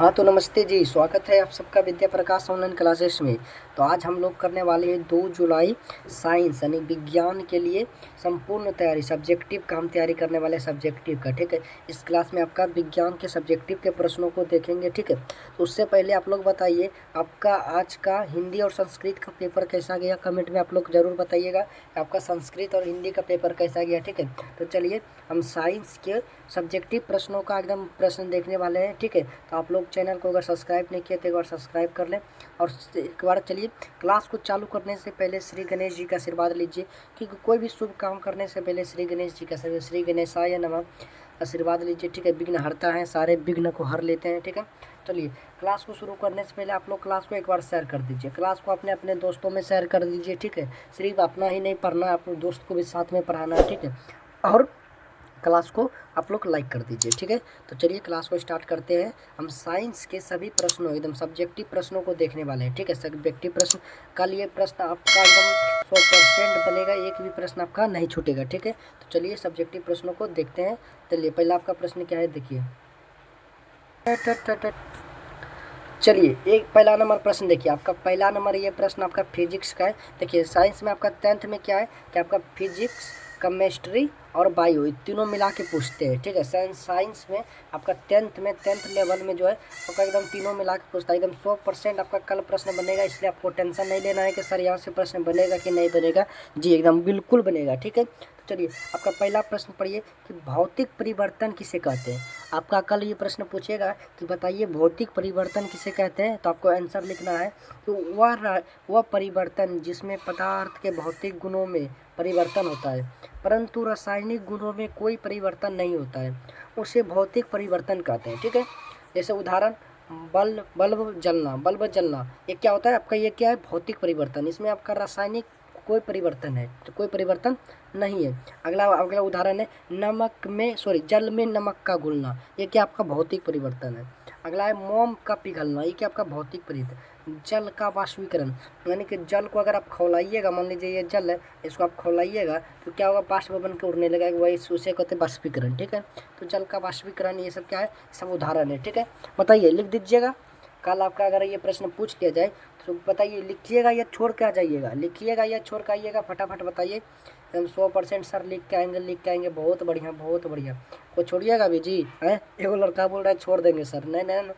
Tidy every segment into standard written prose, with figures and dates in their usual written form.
हाँ तो नमस्ते जी, स्वागत है आप सबका विद्या प्रकाश ऑनलाइन क्लासेस में। तो आज हम लोग करने वाले हैं 2 जुलाई साइंस यानी विज्ञान के लिए संपूर्ण तैयारी, सब्जेक्टिव का हम तैयारी करने वाले हैं सब्जेक्टिव का। ठीक है, इस क्लास में आपका विज्ञान के सब्जेक्टिव के प्रश्नों को देखेंगे। ठीक है, तो उससे पहले आप लोग बताइए आपका आज का हिंदी और संस्कृत का पेपर कैसा गया। कमेंट में आप लोग ज़रूर बताइएगा आपका संस्कृत और हिंदी का पेपर कैसा गया। ठीक है, तो चलिए हम साइंस के सब्जेक्टिव प्रश्नों का एकदम प्रश्न देखने वाले हैं। ठीक है, तो आप लोग चैनल को अगर सब्सक्राइब नहीं किए तो एक बार सब्सक्राइब कर लें। और एक बार चलिए क्लास को चालू करने से पहले श्री गणेश जी का आशीर्वाद लीजिए, क्योंकि कोई भी शुभ काम करने से पहले श्री गणेश जी का श्री गणेशाय नमः आशीर्वाद लीजिए। ठीक है, विघ्न हरता है, सारे विघ्न को हर लेते हैं। ठीक है, चलिए क्लास को शुरू करने से पहले आप लोग क्लास को एक बार शेयर कर दीजिए, क्लास को अपने अपने दोस्तों में शेयर कर दीजिए। ठीक है, सिर्फ अपना ही नहीं पढ़ना है, अपने दोस्त को भी साथ में पढ़ाना है। ठीक है, और क्लास को आप लोग लाइक कर दीजिए। ठीक है, तो चलिए क्लास को स्टार्ट करते हैं। हम साइंस के सभी प्रश्नों एकदम सब्जेक्टिव प्रश्नों को देखने वाले हैं। ठीक है, सब्जेक्टिव प्रश्न कल ये प्रश्न आपका एकदम 100% बनेगा, एक भी प्रश्न आपका नहीं छूटेगा। ठीक है, तो चलिए सब्जेक्टिव प्रश्नों को देखते हैं। चलिए पहला आपका प्रश्न क्या है, देखिए। चलिए एक पहला नंबर प्रश्न देखिए, आपका पहला नंबर ये प्रश्न आपका फिजिक्स का है। देखिए साइंस में आपका 10th में क्या है कि आपका फिजिक्स, केमिस्ट्री और बायो, ये तीनों मिला के पूछते हैं। ठीक है, साइंस में आपका 10th लेवल में जो है आपका एकदम तीनों मिला के पूछता है। एकदम 100% आपका कल प्रश्न बनेगा, इसलिए आपको टेंशन नहीं लेना है कि सर यहाँ से प्रश्न बनेगा कि नहीं बनेगा। जी एकदम बिल्कुल बनेगा। ठीक है, तो चलिए आपका पहला प्रश्न पढ़िए कि भौतिक परिवर्तन किसे कहते हैं। आपका कल ये प्रश्न पूछेगा कि बताइए भौतिक परिवर्तन किसे कहते हैं, तो आपको आंसर लिखना है तो वह परिवर्तन जिसमें पदार्थ के भौतिक गुणों में परिवर्तन होता है परंतु रासायनिक गुणों में कोई परिवर्तन नहीं होता है, उसे भौतिक परिवर्तन कहते हैं। ठीक है, जैसे उदाहरण बल्ब जलना ये क्या होता है आपका, ये क्या है भौतिक परिवर्तन। इसमें आपका रासायनिक कोई परिवर्तन है तो कोई परिवर्तन नहीं है। अगला अगला उदाहरण है जल में नमक का घुलना, ये क्या आपका भौतिक परिवर्तन है। अगला है मोम का पिघलना, ये क्या आपका भौतिक परिवर्तन। जल का वाष्पीकरण, यानी कि जल को अगर आप खौलाइएगा, मान लीजिए ये जल है, इसको आप खौलाइएगा तो क्या होगा, बाष्प बन के उड़ने लगेगा, वही उसे कहते हैं वाष्पीकरण। ठीक है, तो जल का वाष्पीकरण ये सब क्या है, सब उदाहरण है। ठीक है, बताइए लिख दीजिएगा। कल आपका अगर ये प्रश्न पूछ लिया जाए तो बताइए लिखिएगा या छोड़ के आ जाइएगा, लिखिएगा या छोड़ के आइएगा, फटाफट बताइए। एकदम 100% सर लिख के आएंगे। बहुत बढ़िया बहुत बढ़िया। को छोड़िएगा भी जी है, एगो लड़का बोल रहा है छोड़ देंगे सर, नहीं नहीं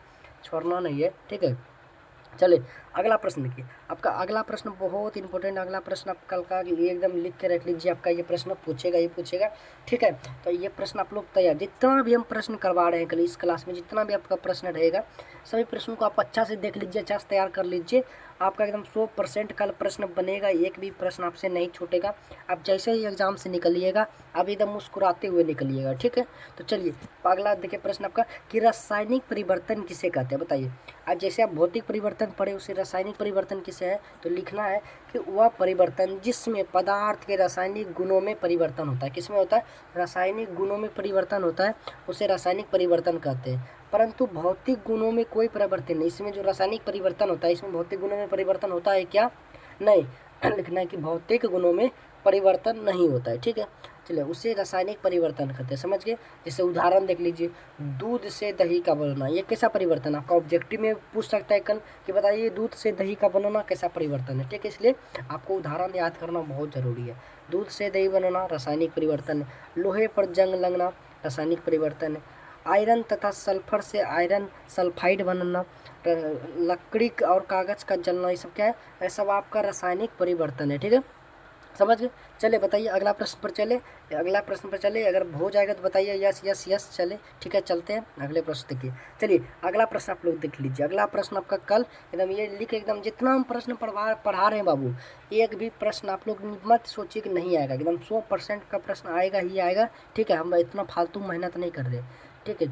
छोड़ना नहीं है। ठीक है, चलिए अगला प्रश्न देखिए। आपका अगला प्रश्न बहुत इंपॉर्टेंट, अगला प्रश्न आप कल का ये एकदम लिख के रख लीजिए, आपका ये प्रश्न पूछेगा। ठीक है, तो ये प्रश्न आप लोग तैयार, जितना भी हम प्रश्न करवा रहे हैं कल इस क्लास में, जितना भी आपका प्रश्न रहेगा सभी प्रश्नों को आप अच्छा से देख लीजिए, अच्छा से तैयार कर लीजिए। आपका एकदम 100% कल प्रश्न बनेगा, एक भी प्रश्न आपसे नहीं छूटेगा। आप जैसे ही एग्जाम से निकलिएगा आप एकदम मुस्कुराते हुए निकलिएगा। ठीक है, तो चलिए अगला देखिए प्रश्न आपका कि रासायनिक परिवर्तन किसे कहते हैं, बताइए। आज जैसे आप भौतिक परिवर्तन पढ़े उसे रासायनिक परिवर्तन किसे है, तो लिखना है कि वह परिवर्तन जिसमें पदार्थ के रासायनिक गुणों में परिवर्तन होता है। किसमें होता है, रासायनिक गुणों में परिवर्तन होता है, उसे रासायनिक परिवर्तन कहते हैं। परंतु भौतिक गुणों में कोई परिवर्तन नहीं, इसमें जो रासायनिक परिवर्तन होता है इसमें भौतिक गुणों में परिवर्तन होता है क्या, नहीं। लिखना है कि भौतिक गुणों में परिवर्तन नहीं होता है। ठीक है, चलिए उसे रासायनिक परिवर्तन कहते हैं, समझ गए। जैसे उदाहरण देख लीजिए, दूध से दही का बनना, ये कैसा परिवर्तन, आपका ऑब्जेक्टिव में पूछ सकता है कल कि बताइए दूध से दही का बनना कैसा परिवर्तन है। ठीक है, इसलिए आपको उदाहरण याद करना बहुत जरूरी है। दूध से दही बनना रासायनिक परिवर्तन है, लोहे पर जंग लगना रासायनिक परिवर्तन है, आयरन तथा सल्फर से आयरन सल्फाइड बनना, लकड़ी और कागज का जलना, ये सब क्या है, ये सब आपका रासायनिक परिवर्तन है। ठीक है, समझ गए। चले बताइए अगला प्रश्न पर चले, अगर हो जाएगा तो बताइए यस यस यस। चले ठीक है, चलते हैं अगले प्रश्न देखिए। चलिए अगला प्रश्न आप लोग देख लीजिए, अगला प्रश्न आपका कल एकदम ये लिख एकदम जितना हम प्रश्न पढ़ा रहे हैं बाबू, एक भी प्रश्न आप लोग मत सोचिए कि नहीं आएगा, एकदम 100% का प्रश्न आएगा ही आएगा। ठीक है, हम इतना फालतू मेहनत नहीं कर रहे। ठीक है,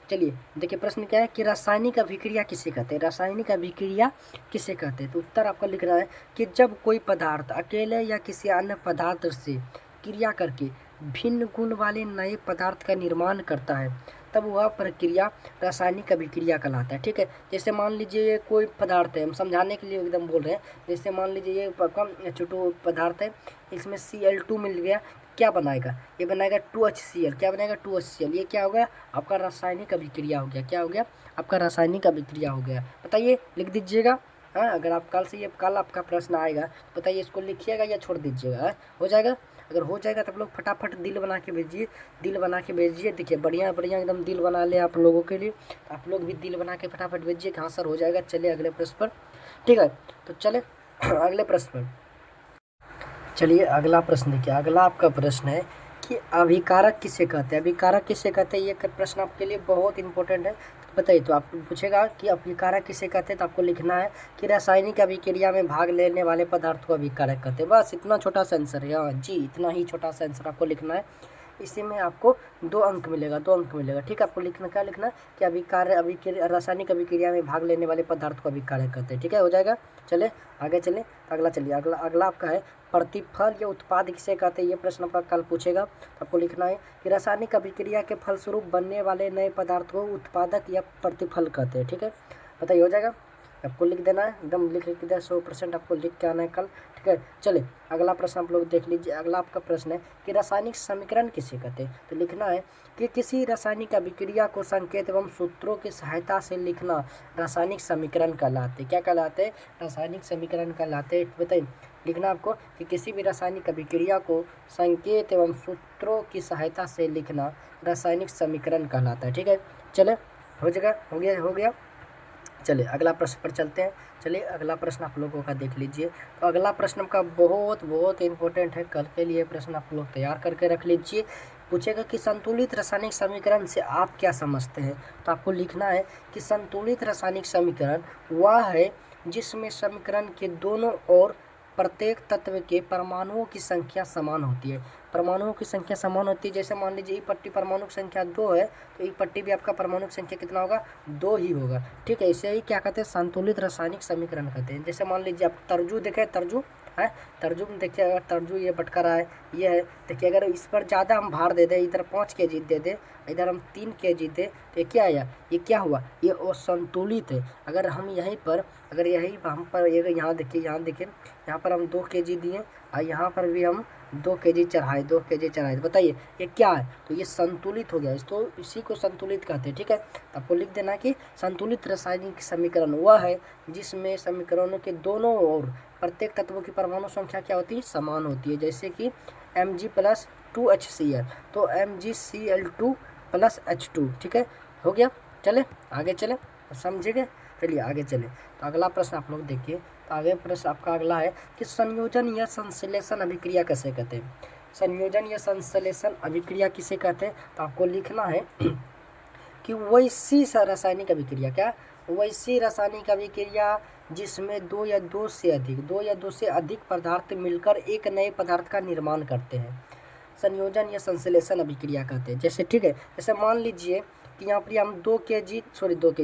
चलिए देखिए प्रश्न क्या है कि रासायनिक अभिक्रिया किसे कहते हैं, रासायनिक अभिक्रिया किसे कहते हैं। तो उत्तर आपका लिख रहा है कि जब कोई पदार्थ अकेले या किसी अन्य पदार्थ से क्रिया करके भिन्न गुण वाले नए पदार्थ का निर्माण करता है तब वह प्रक्रिया रासायनिक अभिक्रिया कहलाता है। ठीक है, जैसे मान लीजिए ये कोई पदार्थ है, हम समझाने के लिए एकदम बोल रहे हैं। जैसे मान लीजिए ये छोटो पदार्थ है, इसमें Cl2 मिल गया, क्या बनाएगा, ये बनाएगा 2HCl। क्या बनाएगा 2HCl। ये क्या हो गया आपका रासायनिक अभिक्रिया हो गया। क्या हो गया आपका रासायनिक अभिक्रिया हो गया। बताइए लिख दीजिएगा। हाँ, अगर आप कल आपका प्रश्न आएगा तो बताइए इसको लिखिएगा या छोड़ दीजिएगा। हो जाएगा, अगर हो जाएगा तो आप लोग फटाफट दिल बना के भेजिए, दिल बना के भेजिए। देखिए बढ़िया बढ़िया एकदम दिल बना ले आप लोगों के लिए, तो आप लोग भी दिल बना के फटाफट भेजिए कि हाँ सर हो जाएगा। चलिए अगले प्रश्न पर। ठीक है, तो चले अगले प्रश्न पर। चलिए अगला प्रश्न देखिए। अगला आपका प्रश्न है कि अभिकारक किसे कहते हैं। अभिकारक किसे कहते हैं, ये प्रश्न आपके लिए बहुत इंपॉर्टेंट है। तो बताइए, तो आपको पूछेगा कि अभिकारक किसे कहते हैं, तो आपको लिखना है कि रासायनिक अभिक्रिया में भाग लेने वाले पदार्थ को अभिकारक कहते हैं। बस इतना छोटा सा आंसर है। हाँ जी, इतना ही छोटा सा आंसर आपको लिखना है। इसी में आपको 2 अंक मिलेगा, 2 अंक मिलेगा। ठीक है, आपको लिखना क्या लिखना है कि अभिक्रिया रासायनिक अभिक्रिया में भाग लेने वाले पदार्थ को अभिकारक कहते हैं। ठीक है, हो जाएगा। चले आगे चले, अगला चलिए। अगला आपका है प्रतिफल या उत्पाद किसे कहते हैं। ये प्रश्न आपका कल पूछेगा, तो आपको लिखना है कि रासायनिक अभिक्रिया के फलस्वरूप बनने वाले नए पदार्थ को उत्पादक या प्रतिफल कहते हैं। ठीक है, बताइए हो जाएगा। आपको लिख देना है, एकदम लिख के दे 100% आपको लिख के आना है कल। ठीक है, चले अगला प्रश्न आप लोग देख लीजिए। अगला आपका प्रश्न है कि रासायनिक समीकरण किसे कहते हैं। तो लिखना है कि किसी रासायनिक अभिक्रिया को संकेत एवं सूत्रों की सहायता से लिखना रासायनिक समीकरण कहलाते। क्या कहलाते? रासायनिक समीकरण कहलाते। बताइए, लिखना आपको कि किसी भी रासायनिक अभिक्रिया को संकेत एवं सूत्रों की सहायता से लिखना रासायनिक समीकरण कहलाता है। ठीक है, चले हो जाएगा, हो गया हो गया। चलिए अगला प्रश्न पर चलते हैं। चलिए अगला प्रश्न आप लोगों का देख लीजिए। तो अगला प्रश्न आपका बहुत बहुत इंपॉर्टेंट है, कल के लिए प्रश्न आप लोग तैयार करके रख लीजिए। पूछेगा कि संतुलित रासायनिक समीकरण से आप क्या समझते हैं। तो आपको लिखना है कि संतुलित रासायनिक समीकरण वह है जिसमें समीकरण के दोनों ओर प्रत्येक तत्व के परमाणुओं की संख्या समान होती है। परमाणुओं की संख्या समान होती है। जैसे मान लीजिए ई पट्टी परमाणु की संख्या 2 है, तो ई पट्टी भी आपका परमाणु की संख्या कितना होगा? 2 ही होगा। ठीक है, इसे ही क्या कहते हैं? संतुलित रासायनिक समीकरण कहते हैं। जैसे मान लीजिए आप तरजू देखें, तरजू है, तरजू में देखिए, अगर तरजू ये भटका रहा है, ये है, देखिए अगर इस पर ज़्यादा हम भार दे दें, इधर 5 kg दे दें, इधर हम 3 kg दें, तो ये क्या आया? ये क्या हुआ? ये असंतुलित है। अगर हम यहीं पर, अगर यही हम पर यहाँ देखिए, यहाँ पर हम 2 kg दिए और यहाँ पर भी हम 2 kg चढ़ाए, 2 kg चढ़ाए, बताइए ये क्या है? तो ये संतुलित हो गया। तो इसी को संतुलित कहते हैं। ठीक है, तो आपको लिख देना कि संतुलित रासायनिक समीकरण वह है जिसमें समीकरणों के दोनों ओर प्रत्येक तत्वों की परमाणु संख्या क्या होती है? समान होती है। जैसे कि Mg+2HCl, तो MgCl2+H2। ठीक है, हो गया। चले आगे चले, समझेंगे। चलिए आगे चले। तो अगला प्रश्न आप लोग देखिए। तो आगे प्रश्न आपका अगला है कि संयोजन या संश्लेषण अभिक्रिया कैसे कहते हैं। संयोजन या संश्लेषण अभिक्रिया किसे कहते हैं? तो आपको लिखना है कि वैसी रासायनिक अभिक्रिया, क्या? वैसी रासायनिक अभिक्रिया जिसमें दो या दो से अधिक पदार्थ मिलकर एक नए पदार्थ का निर्माण करते हैं, संयोजन या संश्लेषण अभिक्रिया कहते हैं। जैसे ठीक है, जैसे मान लीजिए कि यहाँ पर हम 2 kg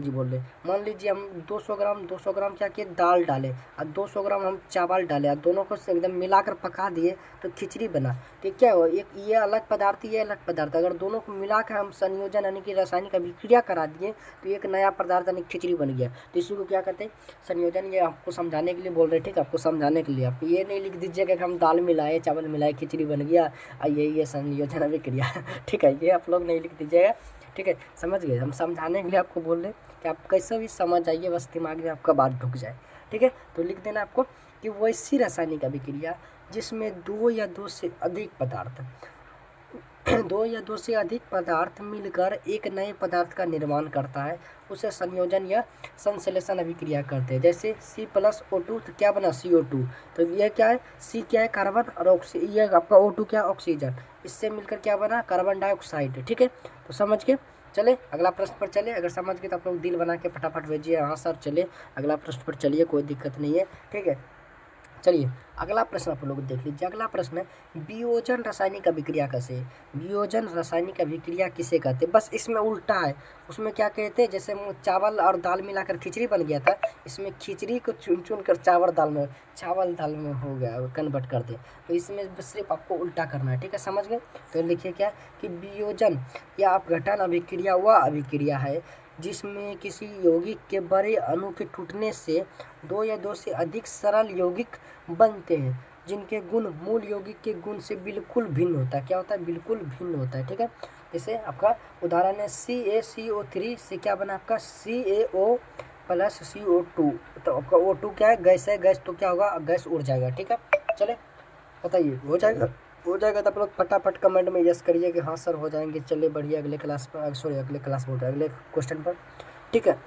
बोल रहे, मान लीजिए हम 200 ग्राम क्या किए? दाल डालें और 200 ग्राम हम चावल डालें और दोनों को एकदम मिलाकर पका दिए तो खिचड़ी बना। तो क्या हुआ? एक ये अलग पदार्थ, ये अलग पदार्थ, अगर दोनों को मिलाकर हम संयोजन यानी कि रासायनिक अभिक्रिया करा दिए तो एक नया पदार्थ यानी खिचड़ी बन गया। तो इसी को क्या कहते हैं? संयोजन। ये आपको समझाने के लिए बोल रहे, ठीक है, आपको समझाने के लिए। आप ये नहीं लिख दीजिएगा कि हम दाल मिलाए, चावल मिलाए, खिचड़ी बन गया, ये संयोजन अभिक्रिया ठीक है, ये आप लोग नहीं लिख दीजिएगा। ठीक है, समझ गए? हम समझाने के लिए आपको बोल रहे कि आप कैसे भी समझ आइए, बस दिमाग में आपका बात ढुक जाए। ठीक है, तो लिख देना आपको कि वैसी रासायनिक अभिक्रिया जिसमें दो या दो से अधिक पदार्थ मिलकर एक नए पदार्थ का निर्माण करता है, उसे संयोजन या संश्लेषण अभिक्रिया करते हैं। जैसे C+O2, तो क्या बना? CO2। तो यह क्या है? C क्या है? कार्बन, और ऑक्सीजन, ये आपका O2 क्या? ऑक्सीजन। इससे मिलकर क्या बना? Carbon dioxide. ठीक है, तो समझ के चले अगला प्रश्न पर चले। अगर समझ गए तो आप लोग दिल बना के फटाफट भेजिए, हाँ सर। चलिए अगला प्रश्न पर चलिए, कोई दिक्कत नहीं है। ठीक है, चलिए अगला प्रश्न आप लोग देख लीजिए। अगला प्रश्न है वियोजन रासायनिक अभिक्रिया कैसे? वियोजन रासायनिक अभिक्रिया किसे कहते हैं? बस इसमें उल्टा है। उसमें क्या कहते हैं? जैसे चावल और दाल मिलाकर खिचड़ी बन गया था, इसमें खिचड़ी को चुन कर चावल दाल में हो गया, कन्वर्ट कर दे। तो इसमें सिर्फ आपको उल्टा करना है। ठीक है, समझ गए? तो लिखिए क्या कि वियोजन या अपघटन अभिक्रिया वह अभिक्रिया है जिसमें किसी यौगिक के बड़े अणु के टूटने से दो या दो से अधिक सरल यौगिक बनते हैं जिनके गुण मूल यौगिक के गुण से बिल्कुल भिन्न होता है। क्या होता है? बिल्कुल भिन्न होता है। ठीक है, जैसे आपका उदाहरण है CaCO3 से क्या बना आपका CaO प्लस CO2। तो आपका O2 क्या है? गैस है, गैस तो क्या होगा? गैस उड़ जाएगा। ठीक है, चले बताइए हो जाएगा? हो जाएगा तो आप लोग फटाफट कमेंट में यस करिए कि हाँ सर हो जाएंगे। चलिए बढ़िया, अगले क्लास पर, सॉरी अगले क्लास बोल रहे हैं, अगले क्वेश्चन पर। ठीक है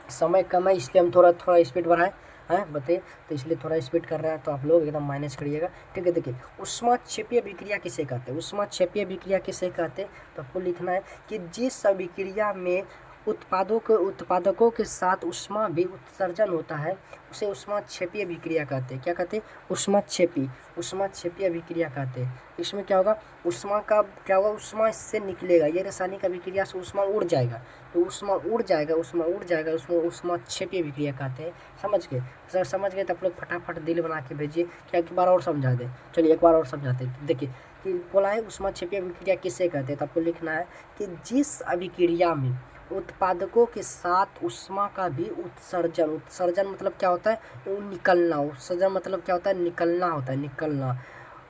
समय कम है इसलिए हम थोड़ा थोड़ा स्पीड बढ़ाएं हैं बताइए, तो इसलिए थोड़ा स्पीड कर रहा है, तो आप लोग एकदम मैनेज करिएगा। ठीक है, देखिए ऊष्माक्षेपीय अभिक्रिया किसे कहते हैं? ऊष्माक्षेपीय अभिक्रिया किसे कहते हैं? तो आपको लिखना है कि जिस अभिक्रिया में उत्पादकों के साथ ऊष्मा भी उत्सर्जन होता है उसे ऊष्माक्षेपीय अभिक्रिया कहते हैं। क्या कहते हैं? ऊष्माक्षेपीय अभिक्रिया कहते हैं। इसमें क्या होगा? ऊष्मा का क्या होगा? ऊष्मा इससे निकलेगा, ये रासायनिक अभिक्रिया से ऊष्मा उड़ जाएगा, तो ऊष्मा उड़ जाएगा, उसमें ऊष्माक्षेपीय अभिक्रिया कहते हैं। समझ गए? सर समझ गए तो आप लोग फटाफट दिल बना के भेजिए। क्या एक बार और समझा दें? चलिए एक बार और समझाते हैं। देखिए कि बोला है ऊष्माक्षेपीय अभिक्रिया किससे कहते हैं, तो आपको लिखना है कि जिस अभिक्रिया में उत्पादकों के साथ ऊष्मा का भी उत्सर्जन मतलब क्या होता है? वो निकलना। उत्सर्जन मतलब क्या होता है? निकलना होता है, निकलना।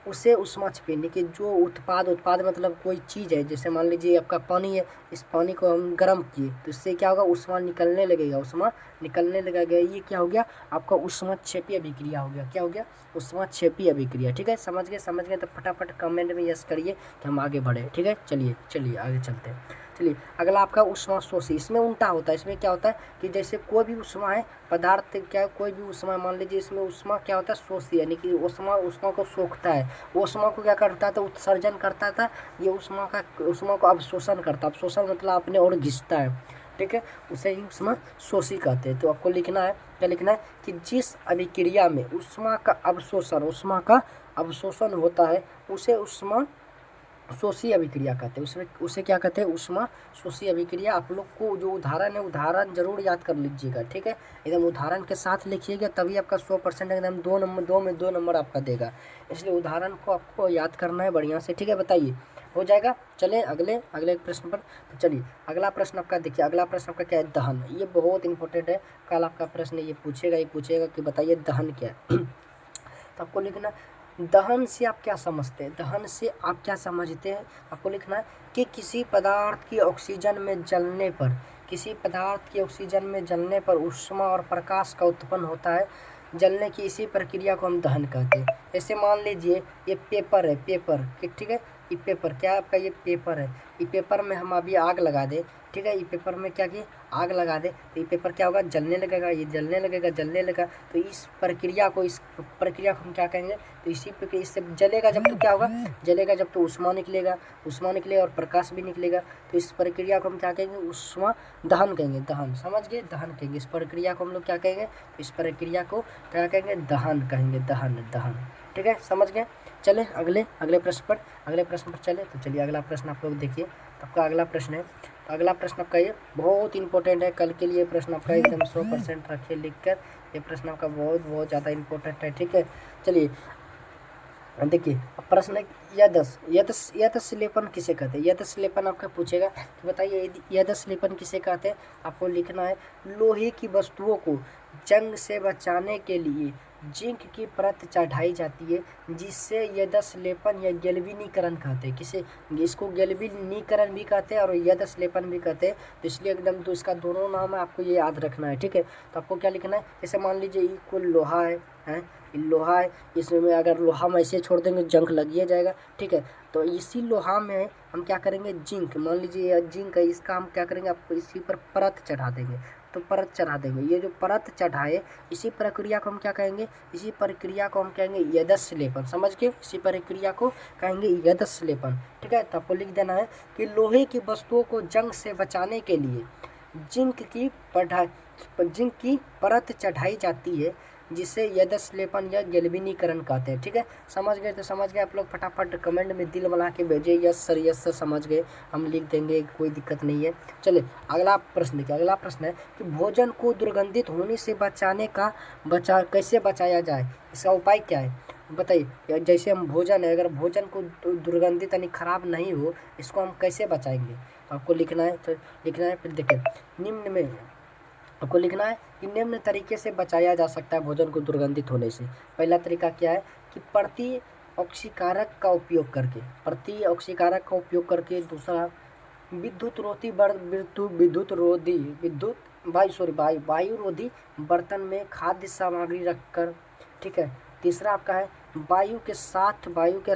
उसे ऊष्माक्षेपीय कि जो उत्पाद मतलब कोई चीज़ है, जैसे मान लीजिए आपका पानी है, इस पानी को हम गर्म किए तो इससे क्या होगा? ऊष्मा निकलने लगेगा। ये क्या हो गया? आपका ऊष्माक्षेपीय अभिक्रिया हो गया। क्या हो गया? ऊष्माक्षेपीय अभिक्रिया। ठीक है, समझ गए तो फटाफट कमेंट में यस करिए कि हम आगे बढ़े। ठीक है, चलिए आगे चलते हैं। चलिए अगला आपका ऊष्मा शोषी। इसमें उल्टा होता है। इसमें क्या होता है कि जैसे कोई भी ऊष्मा है पदार्थ, क्या कोई भी ऊष्मा मान लीजिए, इसमें ऊष्मा क्या होता है? शोषी, यानी कि ऊष्मा को सोखता है। ऊष्मा को क्या करता था? उत्सर्जन करता था। ये ऊष्मा को अवशोषण करता है। अवशोषण मतलब अपने और घिसता है। ठीक है, उसे ही ऊष्मा शोषी कहते हैं। तो आपको लिखना है, क्या लिखना है कि जिस अभिक्रिया में ऊष्मा का अवशोषण होता है उसे ऊष्मा शोषी अभिक्रिया कहते हैं। उसमें उसे क्या कहते हैं? ऊष्मा शोषी अभिक्रिया। आप लोग को जो उदाहरण है, उदाहरण जरूर याद कर लीजिएगा। ठीक है, एकदम उदाहरण के साथ लिखिएगा, तभी आपका 100% एकदम 2 में 2 नंबर आपका देगा। इसलिए उदाहरण को आपको याद करना है बढ़िया से। ठीक है, बताइए हो जाएगा? चलें अगले प्रश्न पर। तो चलिए अगला प्रश्न आपका देखिए, अगला प्रश्न आपका क्या है? दहन। ये बहुत इंपॉर्टेंट है, कल आपका प्रश्न ये पूछेगा कि बताइए दहन क्या है। तो आपको लिखना दहन से आप क्या समझते हैं? दहन से आप क्या समझते हैं? आपको लिखना है कि किसी पदार्थ की ऑक्सीजन में जलने पर ऊष्मा और प्रकाश का उत्पन्न होता है। जलने की इसी प्रक्रिया को हम दहन कहते हैं। जैसे मान लीजिए ये पेपर है, ठीक है, ये पेपर क्या है आपका? ये पेपर है। ये पेपर में हम अभी आग लगा दें, ठीक है, ये पेपर में क्या किए? आग लगा दे, तो ये पेपर क्या होगा? जलने लगेगा। ये जलने लगेगा। तो इस प्रक्रिया को हम क्या कहेंगे? तो इससे जलेगा जब तो क्या होगा? जलेगा जब तो ऊष्मा निकलेगा और प्रकाश भी निकलेगा। तो इस प्रक्रिया को हम क्या कहेंगे? ऊष्मा दहन कहेंगे। दहन, समझ गए? दहन कहेंगे। इस प्रक्रिया को हम लोग क्या कहेंगे? इस प्रक्रिया को क्या कहेंगे? दहन कहेंगे। दहन। ठीक है, समझ गए? चले अगले प्रश्न पर चले। तो चलिए अगला प्रश्न आप लोग देखिए। तो आपका अगला प्रश्न है, तो अगला प्रश्न आपका ये बहुत इंपॉर्टेंट है, कल के लिए प्रश्न आपका एकदम 100% रखिए लिख कर। ये प्रश्न आपका बहुत ज़्यादा इंपॉर्टेंट है। ठीक है, चलिए देखिए प्रश्न है यदस लेपन किसे कहते हैं? यदस लेपन आपका पूछेगा कि बताइए यदस लेपन किसे कहते हैं? आपको लिखना है लोहे की वस्तुओं को जंग से बचाने के लिए जिंक की परत चढ़ाई जाती है, जिससे यदस लेपन या गैल्वेनीकरण कहते हैं। किसे? इसको गैल्वेनीकरण भी कहते हैं और यदस लेपन भी कहते हैं। तो इसलिए एकदम तो इसका दोनों नाम है, आपको ये याद रखना है। ठीक है, तो आपको क्या लिखना है? जैसे मान लीजिए ये कोई लोहा है, लोहा है, इसमें अगर लोहा में ऐसे छोड़ देंगे जंग लग जाएगा। ठीक है, तो इसी लोहा में हम क्या करेंगे? जिंक, मान लीजिए यह जिंक है, इसका हम क्या करेंगे? आपको इसी पर परत चढ़ा देंगे। तो परत चढ़ा देंगे, ये जो परत चढ़ाए इसी प्रक्रिया को हम क्या कहेंगे? इसी प्रक्रिया को हम कहेंगे यदस लेपन। समझ के? इसी प्रक्रिया को कहेंगे यदस लेपन। ठीक है, तो आपको लिख देना है कि लोहे की वस्तुओं को जंग से बचाने के लिए जिंक की परत चढ़ाई जाती है, जिसे यदस लेपन या गैल्वेनीकरण कहते हैं। ठीक है, समझ गए? तो समझ गए आप लोग फटाफट कमेंट में दिल बना के भेजिए, यस सर समझ गए, हम लिख देंगे, कोई दिक्कत नहीं है। चलिए अगला प्रश्न देखिए। अगला प्रश्न है कि भोजन को दुर्गंधित होने से कैसे बचाया जाए? इसका उपाय क्या है बताइए? जैसे हम भोजन है, अगर भोजन को दुर्गंधित यानी खराब नहीं हो, इसको हम कैसे बचाएंगे? तो आपको लिखना है, फिर देखिए आपको लिखना है कि निम्न तरीके से बचाया जा सकता है भोजन को दुर्गंधित होने से। पहला तरीका क्या है कि प्रति ऑक्सीकारक का उपयोग करके, प्रति ऑक्सीकारक का उपयोग करके। दूसरा, विद्युत रोधी विद्युत रोधी विद्युत वायु रोधी बर्तन में खाद्य सामग्री रखकर, ठीक है। तीसरा आपका है वायु के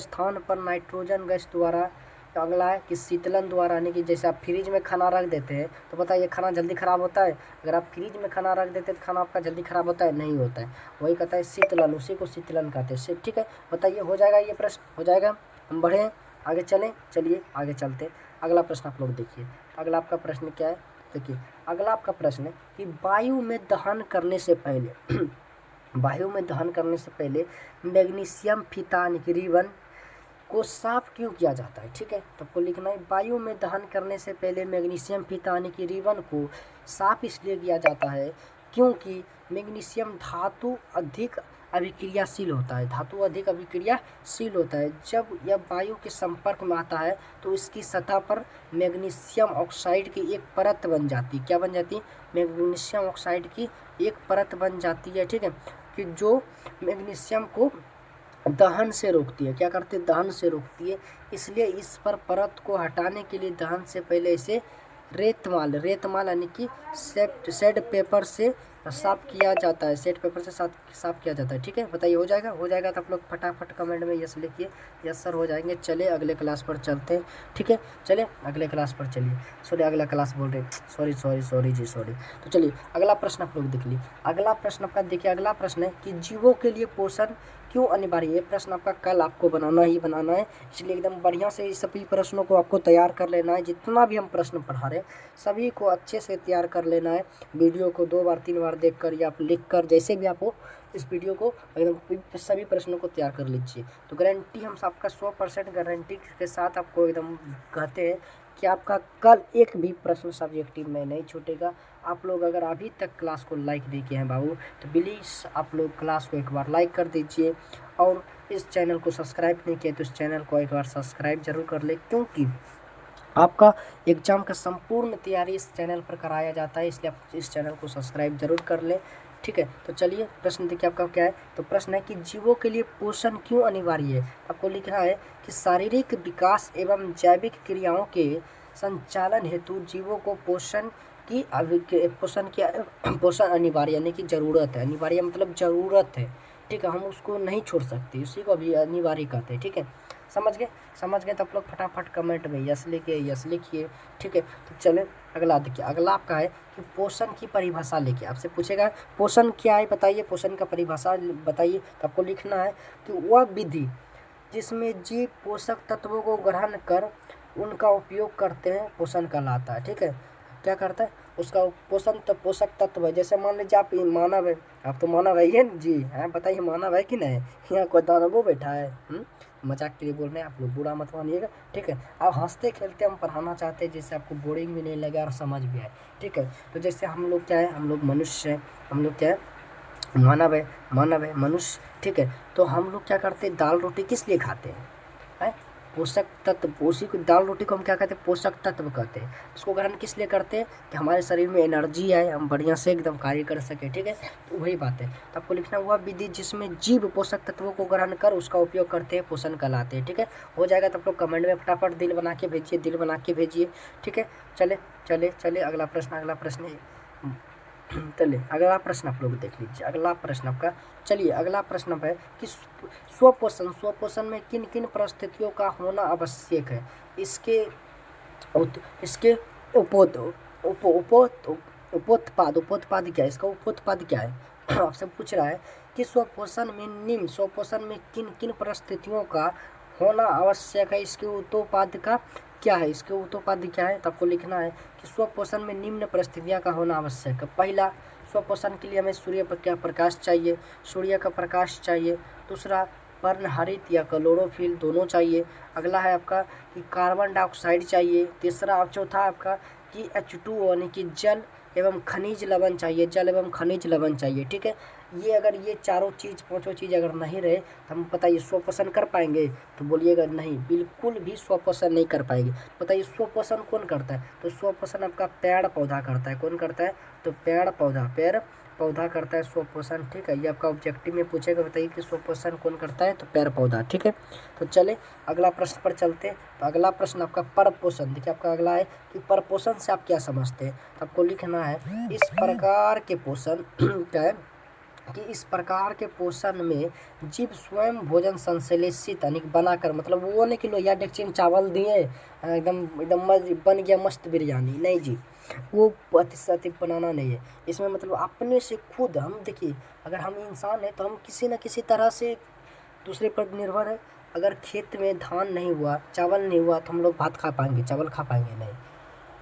स्थान पर नाइट्रोजन गैस द्वारा। अगला है कि शीतलन द्वारा, यानी कि जैसे आप फ्रिज में खाना रख देते हैं तो बताइए खाना जल्दी ख़राब होता है? अगर आप फ्रिज में खाना रख देते हैं तो खाना आपका जल्दी ख़राब होता है? नहीं होता है। वही कहता है शीतलन, उसी को शीतलन कहते हैं। ठीक है, बताइए हो जाएगा ये प्रश्न? हो जाएगा। हम बढ़ें, आगे चलें, चलिए आगे चलते। अगला प्रश्न आप लोग देखिए। अगला आपका प्रश्न क्या है? देखिए, अगला आपका प्रश्न है कि वायु में दहन करने से पहले वायु में दहन करने से पहले मैग्नीशियम फीता यानी कि रिबन को साफ क्यों किया जाता है? ठीक है, तो आपको लिखना है वायु में दहन करने से पहले मैग्नीशियम फीता यानी कि रिबन को साफ इसलिए किया जाता है क्योंकि मैग्नीशियम धातु अधिक अभिक्रियाशील होता है। धातु अधिक अभिक्रियाशील होता है। जब यह वायु के संपर्क में आता है तो इसकी सतह पर मैग्नीशियम ऑक्साइड की एक परत बन जाती है। क्या बन जाती है? मैग्नीशियम ऑक्साइड की एक परत बन जाती है। ठीक है, कि जो मैग्नीशियम को दहन से रोकती है। क्या करती है? दहन से रोकती है। इसलिए इस पर परत को हटाने के लिए दहन से पहले इसे रेतमाल यानी कि सेड पेपर से साफ किया जाता है। सेट पेपर से साफ किया जाता है। ठीक है, बताइए हो जाएगा? हो जाएगा तो आप लोग फटाफट कमेंट में यस लिखिए। यस सर हो जाएंगे। चले अगले क्लास पर चलते हैं। ठीक है, चले अगले क्लास पर चलिए। सॉरी, अगला क्लास बोल रहे, सॉरी जी, सॉरी। तो चलिए अगला प्रश्न आप लोग देख लीजिए। अगला प्रश्न आपका देखिए, अगला प्रश्न है कि जीवों के लिए पोषण क्यों अनिवार्य है? ये प्रश्न आपका कल आपको बनाना है, इसलिए एकदम बढ़िया से इस सभी प्रश्नों को आपको तैयार कर लेना है। जितना भी हम प्रश्न पढ़ा रहे हैं सभी को अच्छे से तैयार कर लेना है। वीडियो को 2 बार 3 बार देखकर या आप लिख कर, जैसे भी आप हो, इस वीडियो को एकदम सभी प्रश्नों को तैयार कर लीजिए। तो गारंटी हम सबका 100% गारंटी के साथ आपको एकदम कहते हैं कि आपका कल एक भी प्रश्न सब्जेक्टिव में नहीं छूटेगा। आप लोग अगर अभी तक क्लास को लाइक नहीं किए हैं बाबू, तो प्लीज़ आप लोग क्लास को एक बार लाइक कर दीजिए। और इस चैनल को सब्सक्राइब नहीं किया तो इस चैनल को एक बार सब्सक्राइब जरूर कर ले, क्योंकि आपका एग्ज़ाम का संपूर्ण तैयारी इस चैनल पर कराया जाता है। इसलिए आप इस चैनल को सब्सक्राइब जरूर कर लें। ठीक है, तो चलिए प्रश्न देखिए आपका क्या है। तो प्रश्न है कि जीवों के लिए पोषण क्यों अनिवार्य है? आपको लिखना है कि शारीरिक विकास एवं जैविक क्रियाओं के संचालन हेतु जीवों को पोषण अनिवार्य यानी कि ज़रूरत है। अनिवार्य मतलब ज़रूरत है। ठीक है, हम उसको नहीं छोड़ सकते, उसी को अभी अनिवार्य कहते हैं। ठीक है, समझ गए तो आप लोग फटाफट कमेंट में यस लिखिए। ठीक है, तो चले अगला देखिए। अगला आपका है कि पोषण की परिभाषा लेके आपसे पूछेगा पोषण क्या है, बताइए पोषण का परिभाषा बताइए। तो आपको लिखना है कि वह विधि जिसमें जीव पोषक तत्वों को ग्रहण कर उनका उपयोग करते हैं पोषण कहलाता है। ठीक है, क्या करता है? उसका पोषण तो पोषक तत्व है। जैसे मान लीजिए आप मानव है, आप तो मानव है ही जी हैं, बताइए मानव है कि नहीं? यहाँ कोई दानवो बैठा है? मजाक के लिए बोल रहे हैं, आप लोग बुरा मत मानिएगा। ठीक है, आप हंसते खेलते हम पढ़ाना चाहते हैं जिससे आपको बोरिंग भी नहीं लगे और समझ भी आए। ठीक है, तो जैसे हम लोग क्या है, हम लोग मनुष्य हैं, हम लोग क्या है, मानव है मनुष्य। ठीक है, तो हम लोग क्या करते हैं, दाल रोटी किस लिए खाते हैं? पोषक तत्व। उसी को दाल रोटी को हम क्या कहते हैं? पोषक तत्व कहते हैं। उसको ग्रहण किस लिए करते हैं? कि हमारे शरीर में एनर्जी आए, हम बढ़िया से एकदम कार्य कर सके। ठीक है, तो वही बात है। तो आपको लिखना हुआ विधि जिसमें जीव पोषक तत्वों को ग्रहण कर उसका उपयोग करते हैं पोषण कहलाते हैं। ठीक है, हो जाएगा तो आप लोग कमेंट में फटाफट दिल बना के भेजिए। ठीक है, चले अगला प्रश्न चलिए अगला प्रश्न आप लोग देख लीजिए। अगला प्रश्न आपका, चलिए अगला प्रश्न है कि स्वपोषण में किन किन परिस्थितियों का होना आवश्यक है? इसके उपोत्पाद क्या है? इसका उपोत्पाद क्या है? आपसे पूछ रहा है कि स्वपोषण में किन किन परिस्थितियों का होना आवश्यक है? इसके उपोत्पाद का क्या है? इसके उपोत्पाद क्या है? तो आपको लिखना है कि स्वपोषण में निम्न परिस्थितियां का होना आवश्यक है। पहला, स्वपोषण के लिए हमें सूर्य का प्रकाश चाहिए। दूसरा, पर्णहरित या क्लोरोफिल दोनों चाहिए। अगला है आपका कि कार्बन डाइऑक्साइड चाहिए। तीसरा चौथा आपका कि H2O यानी कि जल एवं खनिज लवण चाहिए। ठीक है, ये अगर ये चारों चीज़ पांचों चीज़ अगर नहीं रहे तो हम बताइए स्वपोषण कर पाएंगे? तो बोलिएगा नहीं, बिल्कुल भी स्वपोषण नहीं कर पाएंगे। बताइए स्वपोषण कौन करता है? तो स्वपोषण आपका पेड़ पौधा करता है। कौन करता है? तो पेड़ पौधा करता है स्वपोषण। ठीक है, ये आपका ऑब्जेक्टिव में पूछेगा, बताइए कि स्वपोषण कौन करता है? तो पेड़ पौधा। ठीक है, तो चले अगला प्रश्न पर चलते हैं। तो अगला प्रश्न आपका परपोषण। देखिए आपका अगला है कि परपोषण से आप क्या समझते हैं? तो आपको लिखना है इस प्रकार के पोषण क्या है कि इस प्रकार के पोषण में जीव स्वयं भोजन संश्लेषित यानी बनाकर, मतलब वो नहीं कि लोहिया डेगची में चावल दिए एकदम एकदम बन गया मस्त बिरयानी, नहीं जी, वो अति बनाना नहीं है इसमें। मतलब अपने से खुद हम देखिए, अगर हम इंसान हैं तो हम किसी न किसी तरह से दूसरे पर निर्भर है। अगर खेत में धान नहीं हुआ, चावल नहीं हुआ तो हम लोग भात खा पाएंगे? चावल खा पाएंगे? नहीं।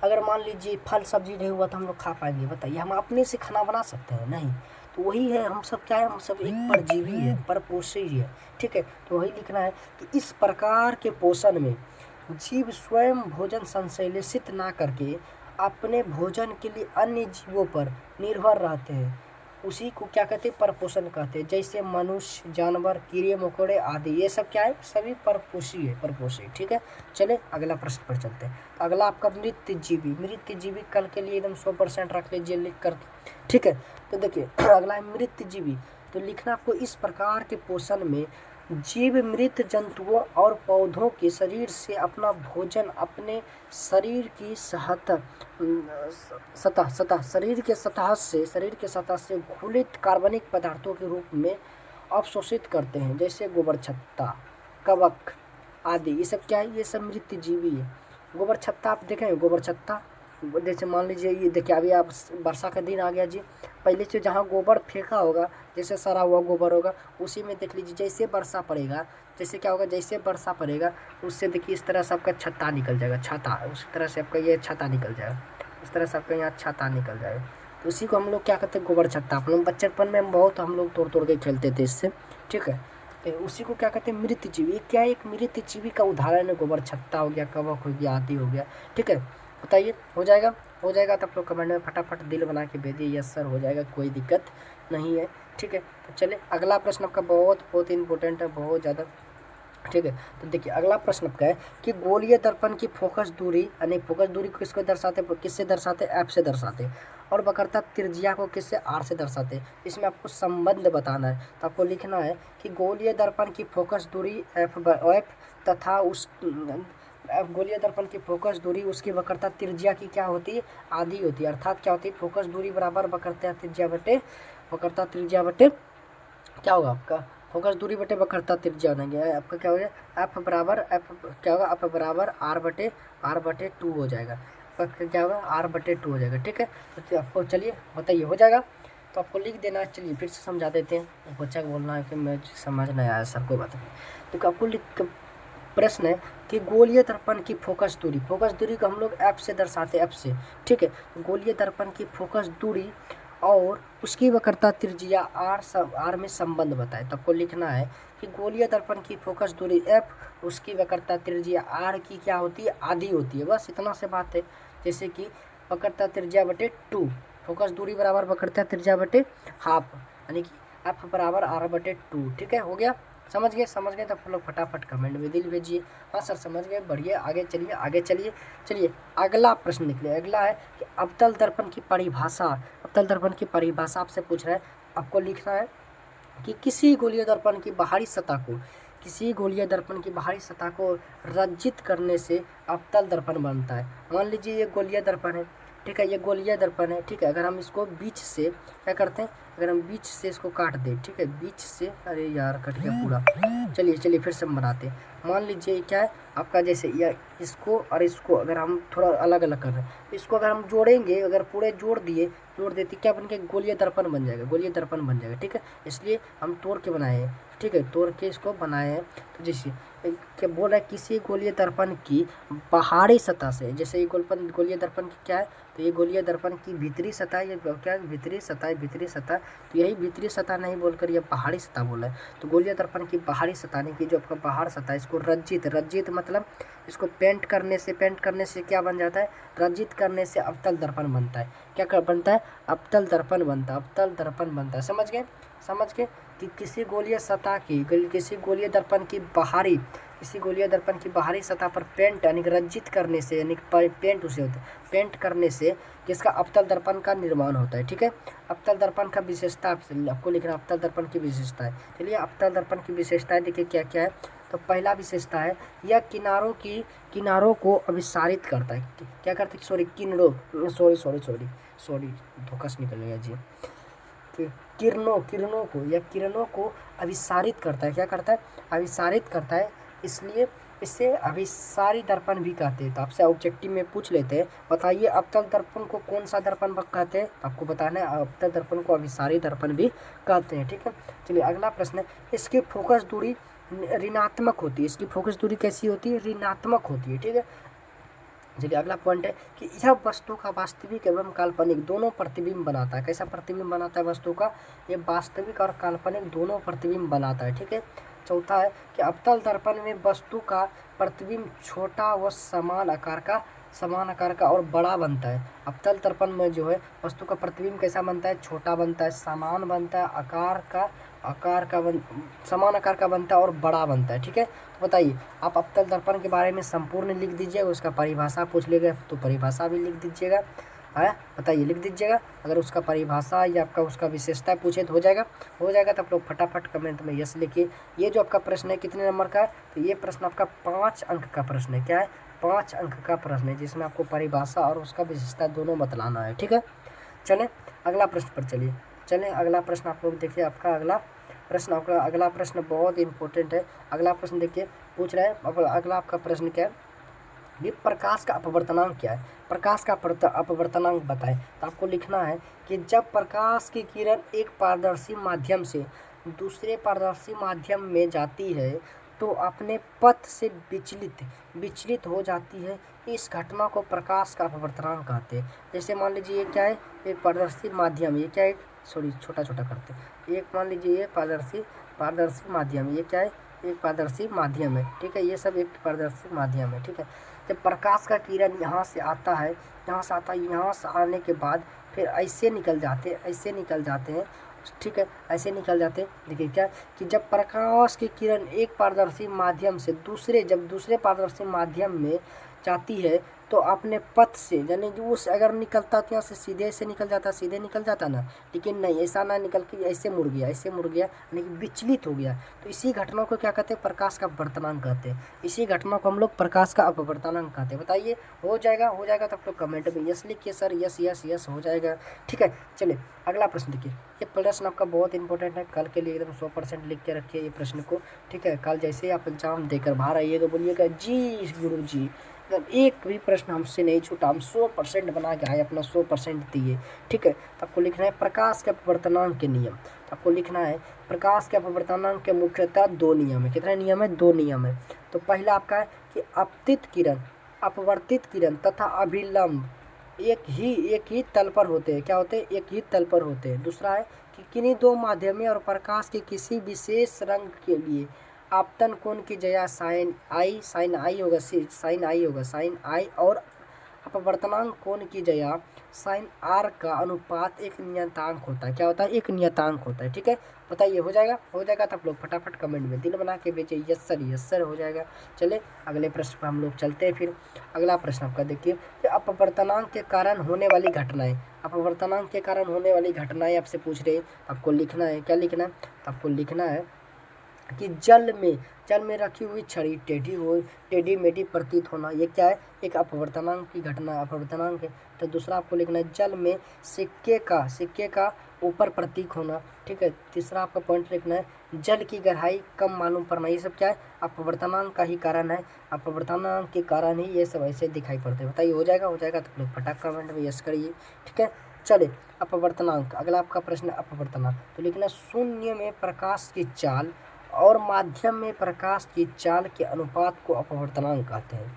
अगर मान लीजिए फल सब्जी नहीं हुआ तो हम लोग खा पाएंगे? बताइए, हम अपने से खाना बना सकते हैं? नहीं। तो वही है, हम सब क्या है, हम सब एक परजीवी है, परपोषी है। ठीक है, तो वही लिखना है कि इस प्रकार के पोषण में जीव स्वयं भोजन संश्लेषित ना करके अपने भोजन के लिए अन्य जीवों पर निर्भर रहते हैं, उसी को क्या कहते हैं? परपोषण कहते हैं। जैसे मनुष्य, जानवर, कीड़े मकोड़े आदि, ये सब क्या है? सभी परपोषी है, परपोषी। ठीक है, चले अगला प्रश्न पर चलते हैं। अगला आपका मृत जीवी कल के लिए एकदम 100% रख लीजिए लिख कर। ठीक है, तो देखिए अगला है मृत जीवी। तो लिखना आपको इस प्रकार के पोषण में जीव मृत जंतुओं और पौधों के शरीर से अपना भोजन अपने शरीर की शरीर के सतह से घुलित कार्बनिक पदार्थों के रूप में अवशोषित करते हैं, जैसे गोबर छत्ता, कवक आदि। ये सब क्या है? ये सब मृत जीवी है। गोबर छत्ता आप देखें, गोबर छत्ता जैसे मान लीजिए, ये देखिए अभी आप वर्षा का दिन आ गया जी, पहले से जहाँ गोबर फेंका होगा, जैसे सड़ा हुआ गोबर होगा, उसी में देख लीजिए जैसे वर्षा पड़ेगा, जैसे क्या होगा, जैसे वर्षा पड़ेगा उससे देखिए इस तरह से आपका छत्ता निकल जाएगा, छाता, उसी तरह से आपका ये छाता निकल जाएगा, इस तरह से आपका यहाँ छाता निकल जाएगा। तो उसी को हम लोग क्या कहते हैं? गोबर छत्ता। हम लोग बचपन में बहुत हम लोग तोड़ तोड़ के खेलते थे इससे। ठीक है, तो उसी को क्या कहते हैं? मृत जीवी। ये क्या है? एक मृत जीवी का उदाहरण है। गोबर छत्ता हो गया, कवक हो गया, आदि हो गया। ठीक है, बताइए हो जाएगा? हो जाएगा तो आप लोग कमेंट में फटाफट दिल बना के भेजिए, यस सर हो जाएगा, कोई दिक्कत नहीं है। ठीक है, तो चलिए अगला प्रश्न आपका बहुत बहुत इंपॉर्टेंट है, बहुत ज़्यादा। ठीक है, तो देखिए अगला प्रश्न आपका है कि गोलीय दर्पण की फोकस दूरी, यानी फोकस दूरी को किसको दर्शाते, किससे दर्शाते? एफ से दर्शाते। और वक्रता त्रिज्या को किससे? आर से दर्शाते। इसमें आपको संबंध बताना है। तो आपको लिखना है कि गोलीय दर्पण की फोकस दूरी एफ तथा उस गोलीय दर्पण की फोकस दूरी उसकी वक्रता त्रिज्या की क्या होती है? आधी होती है। अर्थात क्या होती है? फोकस दूरी बराबर वक्रता त्रिज्या बटे क्या होगा आपका? फोकस दूरी बटे वक्रता त्रिज्या बनेंगे, आपका क्या हो गया? एफ बराबर एफ क्या होगा? एफ बराबर आर बटे 2 हो जाएगा। आपका क्या होगा? आर बटे 2 हो जाएगा। ठीक है, तो आपको चलिए बताइए हो जाएगा? तो आपको लिख देना है। चलिए फिर से समझा देते हैं, बच्चा को बोलना है कि मैं समझ नहीं आया सर, कोई बात नहीं। तो आपको प्रश्न है कि गोलीय दर्पण की फोकस दूरी को हम लोग एफ से दर्शाते हैं, एफ से। ठीक है, गोलीय दर्पण की फोकस दूरी और उसकी वक्रता त्रिज्या आर में संबंध बताए। तो आपको लिखना है कि गोलीय दर्पण की फोकस दूरी एफ, उसकी वक्रता त्रिज्या आर की क्या होती है? आधी होती है। बस इतना से बात है। जैसे कि वक्रता त्रिज्या बटे 2, फोकस दूरी बराबर वक्रता त्रिज्या बटे हाफ, यानी कि एफ बराबर आर बटे 2। ठीक है, हो गया? समझ गए तो आप लोग फटाफट कमेंट में दिल भेजिए। हाँ सर समझ गए, बढ़िया, आगे चलिए। चलिए अगला प्रश्न निकले। अगला है कि अवतल दर्पण की परिभाषा आपसे पूछ रहा है। आपको लिखना है कि किसी गोलीय दर्पण की बाहरी सतह को रंजित करने से अवतल दर्पण बनता है। मान लीजिए ये गोलीय दर्पण है। ठीक है, ये गोलीय दर्पण है। ठीक है, अगर हम इसको बीच से क्या करते हैं? अगर हम बीच से इसको काट दें, ठीक है, बीच से, अरे यार कट गया पूरा। चलिए फिर से हम बनाते हैं। मान लीजिए क्या है आपका, जैसे या इसको और इसको अगर हम थोड़ा अलग अलग कर रहे हैं, इसको अगर हम जोड़ेंगे, अगर पूरे जोड़ देते क्या बन के? गोलीय दर्पण बन जाएगा। ठीक है, इसलिए हम तोड़ के बनाए हैं। ठीक है, तोड़ के इसको बनाए हैं। तो जैसे क्या बोल रहा है? किसी गोलीय दर्पण की बाहरी सतह से, जैसे ये गोलीय दर्पण की क्या है? तो ये गोलीय दर्पण की भीतरी सतह, ये क्या है? भीतरी सतह। तो यही भीतरी सतह नहीं बोलकर ये बाहरी सतह बोला है। तो गोलीय दर्पण की बाहरी सतह नहीं की, जो आपका बाहर सतह, इसको रंजित मतलब इसको पेंट करने से क्या बन जाता है? रंजित करने से अवतल दर्पण बनता है। क्या बनता है? अवतल दर्पण बनता है। समझ गए? समझ के, कि किसी गोलीय सतह की किसी गोलीय दर्पण की बाहरी सतह पर पेंट यानी कि रंजित करने से, यानी पेंट उसे होता है, पेंट करने से किसका अवतल दर्पण का निर्माण होता है। ठीक है, अवतल दर्पण का विशेषता आपको लिखना, अवतल दर्पण की विशेषताएं। चलिए अवतल दर्पण की विशेषताएं देखिए क्या क्या है। तो पहला विशेषता है यह किनारों को अभिसारित करता है। क्या करता है, सॉरी धोखा से निकल गया जी। किरणों को अभिसारित करता है। क्या करता है, अभिसारित करता है, इसलिए इसे अभिसारी दर्पण भी कहते हैं। तो आपसे ऑब्जेक्टिव में पूछ लेते हैं, बताइए अवतल दर्पण को कौन सा दर्पण कहते हैं। आपको बताना है अवतल दर्पण को अभिसारी दर्पण भी कहते हैं। ठीक है, चलिए अगला प्रश्न है, इसकी फोकस दूरी ऋणात्मक होती है। इसकी फोकस दूरी कैसी होती है, ऋणात्मक होती है। ठीक है, चलिए अगला पॉइंट है कि यह वस्तु का वास्तविक एवं काल्पनिक दोनों प्रतिबिंब बनाता है। कैसा प्रतिबिंब बनाता है वस्तु का, ये वास्तविक और काल्पनिक दोनों प्रतिबिंब बनाता है। ठीक है, चौथा है कि अवतल दर्पण में वस्तु का प्रतिबिंब छोटा व समान आकार का और बड़ा बनता है। अवतल दर्पण में जो है वस्तु का प्रतिबिंब कैसा बनता है, छोटा बनता है, समान बनता है, समान आकार का बनता है और बड़ा बनता है। ठीक है, तो बताइए आप अवतल दर्पण के बारे में संपूर्ण लिख दीजिएगा, उसका परिभाषा पूछ लेगा तो परिभाषा भी लिख दीजिएगा। है, बताइए लिख दीजिएगा। अगर उसका परिभाषा या आपका उसका विशेषता पूछे तो हो जाएगा तो आप लोग फटाफट कमेंट में यस लिखिए। ये जो आपका प्रश्न है कितने नंबर का है, तो ये प्रश्न आपका 5 अंक का प्रश्न है। क्या है, 5 अंक का प्रश्न है, जिसमें आपको परिभाषा और उसका विशेषता दोनों बतलाना है। ठीक है, चलें अगला प्रश्न पर चलें अगला प्रश्न आप लोग देखिए। आपका अगला प्रश्न बहुत इंपॉर्टेंट है। अगला प्रश्न देखिए, पूछ रहा है अगला आपका प्रश्न क्या है, ये प्रकाश का अपवर्तनांक क्या है। प्रकाश का अपवर्तनांक बताएं। तो आपको लिखना है कि जब प्रकाश की किरण एक पारदर्शी माध्यम से दूसरे पारदर्शी माध्यम में जाती है तो अपने पथ से विचलित हो जाती है, इस घटना को प्रकाश का अपवर्तनांक कहते हैं। जैसे मान लीजिए ये क्या है, एक पारदर्शी माध्यम, ये क्या है, सॉरी छोटा करते हैं। एक मान लीजिए ये पारदर्शी माध्यम, ये क्या है, एक पारदर्शी माध्यम है। ठीक है, ये सब एक पारदर्शी माध्यम है। ठीक है, जब प्रकाश का किरण यहाँ से आता है, यहाँ से आने के बाद फिर ऐसे निकल जाते हैं। ठीक है, ऐसे निकल जाते हैं। देखिए क्या कि जब प्रकाश की किरण एक पारदर्शी माध्यम से दूसरे पारदर्शी माध्यम में जाती है तो अपने पथ से, यानी कि उस अगर निकलता तो यहाँ से सीधे निकल जाता ना, लेकिन नहीं, ऐसा ना निकल के ऐसे मुड़ गया यानी कि विचलित हो गया। तो इसी घटना को क्या कहते हैं, प्रकाश का अपवर्तनांक कहते हैं। इसी घटना को हम लोग प्रकाश का अपवर्तनांक कहते हैं। बताइए हो जाएगा तो आप लोग कमेंट में यस लिखिए सर, यस हो जाएगा। ठीक है, चलिए अगला प्रश्न देखिए। ये प्रश्न आपका बहुत इंपॉर्टेंट है, कल के लिए एकदम 100% लिख के रखिए ये प्रश्न को। ठीक है, कल जैसे ही आप एग्जाम देकर बाहर आइएगा बोलिएगा जी गुरु जी एक भी प्रश्न हमसे नहीं छूटा, हम 100% बना के आए, अपना 100% दिए। ठीक है, तो आपको लिखना है प्रकाश के अपवर्तनांक के नियम। तो आपको लिखना है प्रकाश के अपवर्तनांक के मुख्यतः 2 नियम है। कितने नियम है, 2 नियम है। तो पहला आपका है कि अपवर्तित किरण तथा अभिलंब एक ही तल पर होते हैं। क्या होते हैं, एक ही तल पर होते हैं। दूसरा है कि किन्हीं 2 माध्यमों और प्रकाश के किसी विशेष रंग के लिए आपतन कोण की जगह साइन आई और अपवर्तनांक कोण की जगह साइन आर का अनुपात एक नियतांक होता है। क्या होता है, एक नियतांक होता है। ठीक है, बताइए हो जाएगा तो आप लोग फटाफट कमेंट में दिल बना के भेजिए यस सर हो जाएगा। चले अगले प्रश्न पर हम लोग चलते हैं। फिर अगला प्रश्न आपका देखिए कि अपवर्तनांक के कारण होने वाली घटनाएं आपसे पूछ रहे हैं। आपको लिखना है, क्या लिखना है, आपको लिखना है कि जल में रखी हुई छड़ी टेढ़ी मेढ़ी प्रतीत होना, ये क्या है, एक अपवर्तनांक की घटना, अपवर्तनांक है। तो दूसरा आपको लिखना है जल में सिक्के का ऊपर प्रतीक होना। ठीक है, तीसरा आपका पॉइंट लिखना है जल की गहराई कम मालूम पड़ना। ये सब क्या है, अपवर्तनांक का ही कारण है, अपवर्तनांक के कारण ही ये सब ऐसे दिखाई पड़ते हैं। बताइए हो जाएगा तो लोग फटाक कमेंट में यस करिए। ठीक है, चले अपवर्तनांक, अगला आपका प्रश्न अपवर्तनांक। तो लिखना शून्य में प्रकाश की चाल और माध्यम में प्रकाश की चाल के अनुपात को अपवर्तनांक कहते हैं।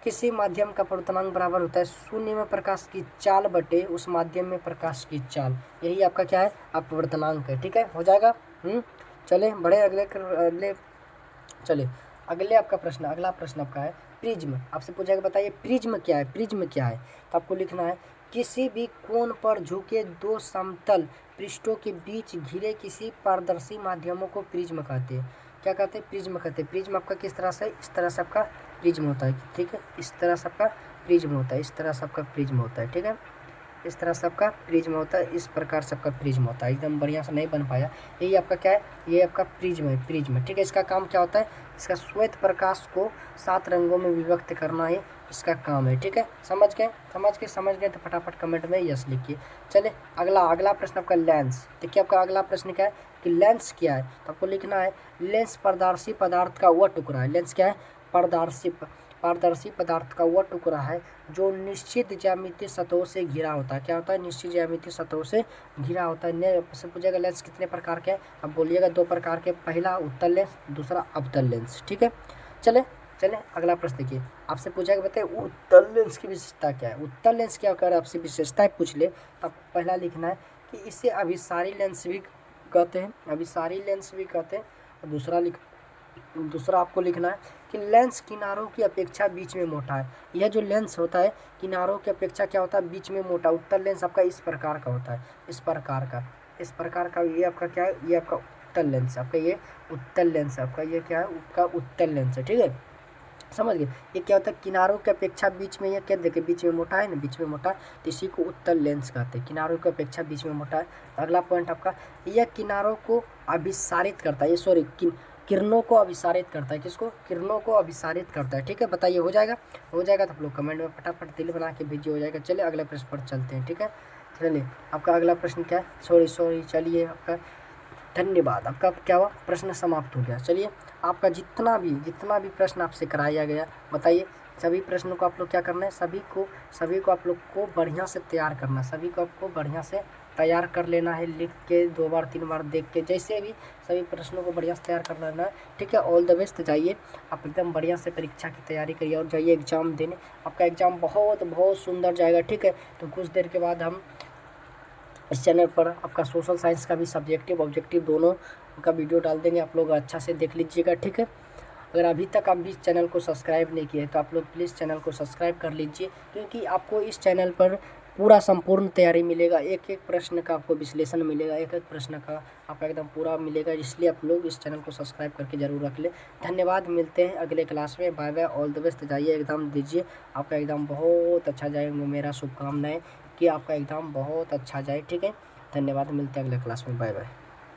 किसी माध्यम का अपवर्तनांक बराबर होता है शून्य में प्रकाश की चाल बटे उस माध्यम में प्रकाश की चाल, यही आपका क्या है, अपवर्तनांक है। ठीक है, हो जाएगा। चले बड़े अगले आपका प्रश्न, अगला प्रश्न आपका है प्रिज्म। आपसे पूछा बताइए प्रिज्म क्या है। तो आपको लिखना है किसी भी कोण पर झुके दो समतल पृष्ठों के बीच घिरे किसी पारदर्शी माध्यमों को प्रिज्म कहते हैं। क्या कहते हैं? प्रिज्म कहते हैं। प्रिज्म आपका किस तरह से? इस तरह से आपका प्रिज्म होता है, ठीक है, इस तरह से आपका प्रिज्म होता है, इस तरह से आपका प्रिज्म होता है, ठीक है, इस तरह से आपका प्रिज्म होता है, इस प्रकार से आपका प्रिज्म होता है। एकदम बढ़िया से नहीं बन पाया, यही आपका क्या है? ये आपका प्रिज्म है, प्रिज्म, ठीक है। इसका काम क्या होता है? इसका श्वेत प्रकाश को 7 रंगों में विभक्त करना ही इसका काम है, ठीक है। समझ गए? समझ गए तो फटाफट कमेंट में यस लिखिए। चलिए अगला प्रश्न आपका लेंस। देखिए आपका अगला प्रश्न क्या है कि लेंस क्या है, तो आपको लिखना है लेंस पारदर्शी पदार्थ का वह टुकड़ा है। लेंस क्या है? पारदर्शी पदार्थ का वह टुकड़ा है जो निश्चित ज्यामितीय सतहों से घिरा होता है। क्या होता है? निश्चित ज्यामितीय सतहों से घिरा होता है। आपसे पूछेगा लेंस कितने प्रकार के हैं, अब बोलिएगा 2 प्रकार के, पहला उत्तल लेंस, दूसरा अवतल लेंस, ठीक है। चले अगला प्रश्न देखिए, आपसे पूछेगा बताइए उत्तल लेंस की विशेषता क्या है। उत्तल लेंस क्या कर आपसे विशेषताएं पूछ ले तो आपको पहला लिखना है कि इसे अभिसारी लेंस भी कहते हैं, अभिसारी लेंस भी कहते हैं। और दूसरा आपको लिखना है कि लेंस किनारों की अपेक्षा बीच में मोटा है। यह जो लेंस होता है किनारों की अपेक्षा क्या होता है? बीच में मोटा। उत्तल लेंस आपका इस प्रकार का होता है, इस प्रकार का ये आपका क्या है? ये आपका उत्तल लेंस, आपका ये उत्तल लेंस, आपका ये क्या है? आपका उत्तल लेंस है, ठीक है। समझ गए? ये क्या होता है? किनारों की अपेक्षा बीच में, ये क्या देखिए बीच में मोटा है ना, बीच में मोटा, तो इसी को उत्तल लेंस कहते हैं। किनारों की अपेक्षा बीच में मोटा है। अगला पॉइंट आपका, यह किनारों को अभिसारित करता है, ये सॉरी किरणों को अभिसारित करता है। किसको? किरणों को अभिसारित करता है, ठीक है। बताइए हो जाएगा तो आप लोग कमेंट में फटाफट दिल बना के भेजिए, हो जाएगा। चलिए अगले प्रश्न पर चलते हैं, ठीक है। चलिए आपका अगला प्रश्न क्या है? सॉरी चलिए आपका धन्यवाद, आपका क्या हुआ? प्रश्न समाप्त हो गया। चलिए आपका जितना भी प्रश्न आपसे कराया गया, बताइए सभी प्रश्नों को आप लोग क्या करना है? सभी को आप लोग को बढ़िया से तैयार करना, सभी को आपको बढ़िया से तैयार कर लेना है, लिख के 2 बार 3 बार देख के, जैसे भी सभी प्रश्नों को बढ़िया से तैयार कर लेना है, ठीक है। ऑल द बेस्ट, जाइए आप एकदम बढ़िया से परीक्षा की तैयारी करिए और जाइए एग्ज़ाम देने। आपका एग्ज़ाम बहुत सुंदर जाएगा, ठीक है। तो कुछ देर के बाद हम इस चैनल पर आपका सोशल साइंस का भी सब्जेक्टिव ऑब्जेक्टिव दोनों का वीडियो डाल देंगे, आप लोग अच्छा से देख लीजिएगा, ठीक है। अगर अभी तक आप इस चैनल को सब्सक्राइब नहीं किए तो आप लोग प्लीज़ चैनल को सब्सक्राइब कर लीजिए, क्योंकि आपको इस चैनल पर पूरा संपूर्ण तैयारी मिलेगा। एक प्रश्न का आपको विश्लेषण मिलेगा, एक प्रश्न का आपका एकदम पूरा मिलेगा, इसलिए आप लोग इस चैनल को सब्सक्राइब करके जरूर रख लें। धन्यवाद, मिलते हैं अगले क्लास में। Bye bye, all the best, जाइए एग्ज़ाम दीजिए, आपका एग्ज़ाम बहुत अच्छा जाएगा। मेरा शुभकामनाएं कि आपका एग्ज़ाम बहुत अच्छा जाए, ठीक है। धन्यवाद, मिलते हैं अगले क्लास में, बाय बाय।